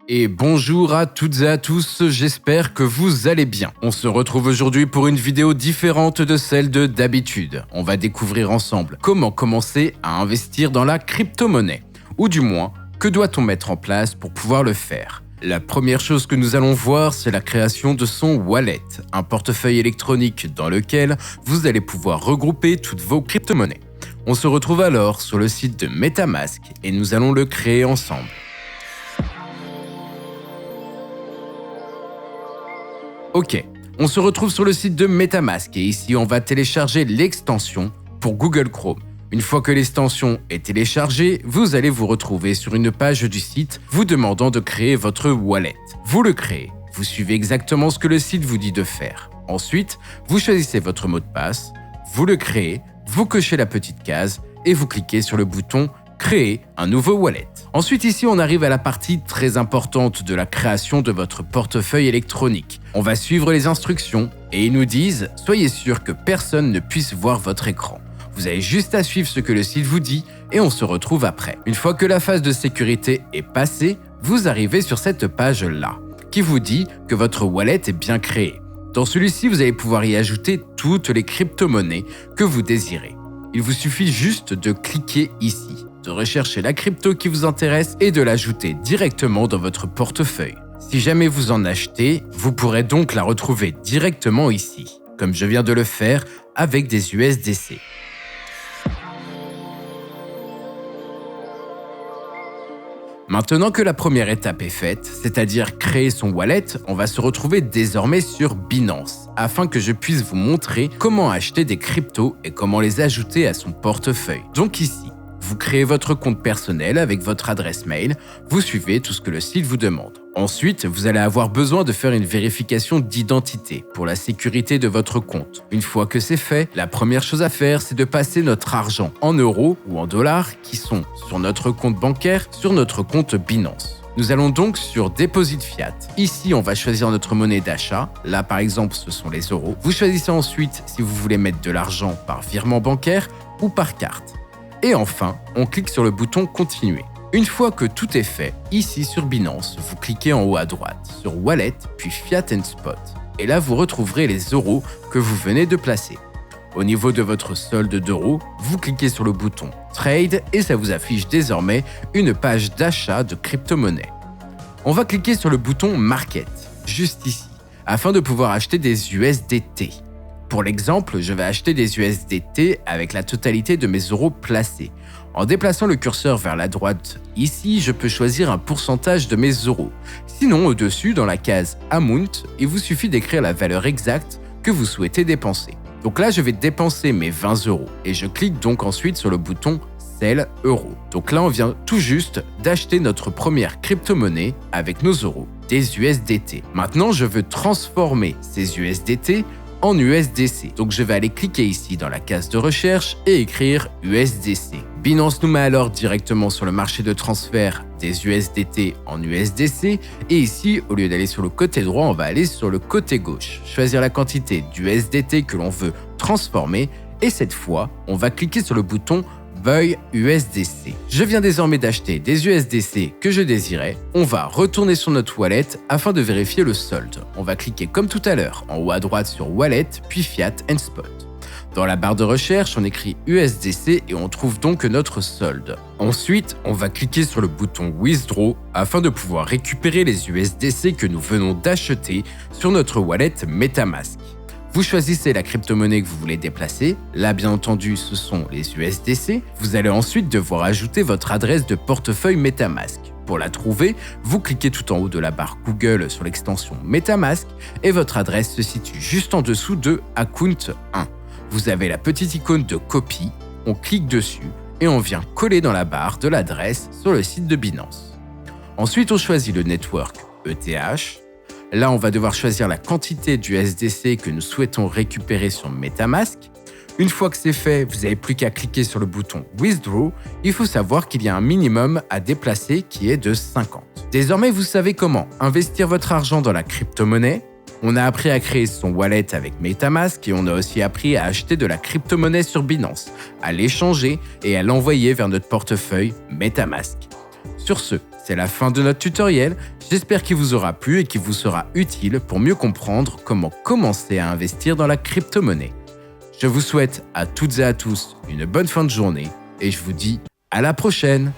Et bonjour à toutes et à tous, j'espère que vous allez bien. On se retrouve aujourd'hui pour une vidéo différente de celle de d'habitude. On va découvrir ensemble comment commencer à investir dans la crypto-monnaie. Ou du moins, que doit-on mettre en place pour pouvoir le faire ? La première chose que nous allons voir, c'est la création de son wallet, un portefeuille électronique dans lequel vous allez pouvoir regrouper toutes vos crypto-monnaies. On se retrouve alors sur le site de MetaMask et nous allons le créer ensemble. Ok, on se retrouve sur le site de MetaMask et ici on va télécharger l'extension pour Google Chrome. Une fois que l'extension est téléchargée, vous allez vous retrouver sur une page du site vous demandant de créer votre wallet. Vous le créez, vous suivez exactement ce que le site vous dit de faire. Ensuite, vous choisissez votre mot de passe, vous le créez, vous cochez la petite case et vous cliquez sur le bouton créer un nouveau wallet. Ensuite ici on arrive à la partie très importante de la création de votre portefeuille électronique. On va suivre les instructions et ils nous disent « Soyez sûr que personne ne puisse voir votre écran ». Vous avez juste à suivre ce que le site vous dit et on se retrouve après. Une fois que la phase de sécurité est passée, vous arrivez sur cette page-là qui vous dit que votre wallet est bien créé. Dans celui-ci, vous allez pouvoir y ajouter toutes les crypto-monnaies que vous désirez. Il vous suffit juste de cliquer ici, de rechercher la crypto qui vous intéresse et de l'ajouter directement dans votre portefeuille. Si jamais vous en achetez, vous pourrez donc la retrouver directement ici, comme je viens de le faire avec des USDC. Maintenant que la première étape est faite, c'est-à-dire créer son wallet, on va se retrouver désormais sur Binance, afin que je puisse vous montrer comment acheter des cryptos et comment les ajouter à son portefeuille. Donc ici, vous créez votre compte personnel avec votre adresse mail, vous suivez tout ce que le site vous demande. Ensuite, vous allez avoir besoin de faire une vérification d'identité pour la sécurité de votre compte. Une fois que c'est fait, la première chose à faire, c'est de passer notre argent en euros ou en dollars qui sont sur notre compte bancaire sur notre compte Binance. Nous allons donc sur Deposit Fiat. Ici, on va choisir notre monnaie d'achat. Là, par exemple, ce sont les euros. Vous choisissez ensuite si vous voulez mettre de l'argent par virement bancaire ou par carte. Et enfin, on clique sur le bouton « Continuer ». Une fois que tout est fait, ici sur Binance, vous cliquez en haut à droite sur « Wallet » puis « Fiat and Spot ». Et là, vous retrouverez les euros que vous venez de placer. Au niveau de votre solde d'euros, vous cliquez sur le bouton « Trade » et ça vous affiche désormais une page d'achat de crypto-monnaie. On va cliquer sur le bouton « Market » juste ici, afin de pouvoir acheter des USDT. Pour l'exemple, je vais acheter des USDT avec la totalité de mes euros placés. En déplaçant le curseur vers la droite, ici, je peux choisir un pourcentage de mes euros. Sinon, au-dessus, dans la case Amount, il vous suffit d'écrire la valeur exacte que vous souhaitez dépenser. Donc là, je vais dépenser mes 20 euros et je clique donc ensuite sur le bouton Sell euros. Donc là, on vient tout juste d'acheter notre première crypto-monnaie avec nos euros, des USDT. Maintenant, je veux transformer ces USDT en USDC. Donc je vais aller cliquer ici dans la case de recherche et écrire USDC. Binance nous met alors directement sur le marché de transfert des USDT en USDC et ici, au lieu d'aller sur le côté droit, on va aller sur le côté gauche, choisir la quantité d'USDT que l'on veut transformer et cette fois, on va cliquer sur le bouton Buy USDC. Je viens désormais d'acheter des USDC que je désirais. On va retourner sur notre wallet afin de vérifier le solde. On va cliquer comme tout à l'heure en haut à droite sur Wallet puis Fiat and Spot. Dans la barre de recherche, on écrit USDC et on trouve donc notre solde. Ensuite, on va cliquer sur le bouton Withdraw afin de pouvoir récupérer les USDC que nous venons d'acheter sur notre wallet MetaMask. Vous choisissez la crypto-monnaie que vous voulez déplacer. Là, bien entendu, ce sont les USDC. Vous allez ensuite devoir ajouter votre adresse de portefeuille MetaMask. Pour la trouver, vous cliquez tout en haut de la barre Google sur l'extension MetaMask et votre adresse se situe juste en dessous de Account 1. Vous avez la petite icône de copie, on clique dessus et on vient coller dans la barre de l'adresse sur le site de Binance. Ensuite, on choisit le network ETH. Là, on va devoir choisir la quantité d'USDC que nous souhaitons récupérer sur MetaMask. Une fois que c'est fait, vous n'avez plus qu'à cliquer sur le bouton Withdraw. Il faut savoir qu'il y a un minimum à déplacer qui est de 50. Désormais, vous savez comment investir votre argent dans la crypto-monnaie. On a appris à créer son wallet avec MetaMask et on a aussi appris à acheter de la crypto-monnaie sur Binance, à l'échanger et à l'envoyer vers notre portefeuille MetaMask. Sur ce, C'est la fin de notre tutoriel. J'espère qu'il vous aura plu et qu'il vous sera utile pour mieux comprendre comment commencer à investir dans la crypto-monnaie. Je vous souhaite à toutes et à tous une bonne fin de journée et je vous dis à la prochaine.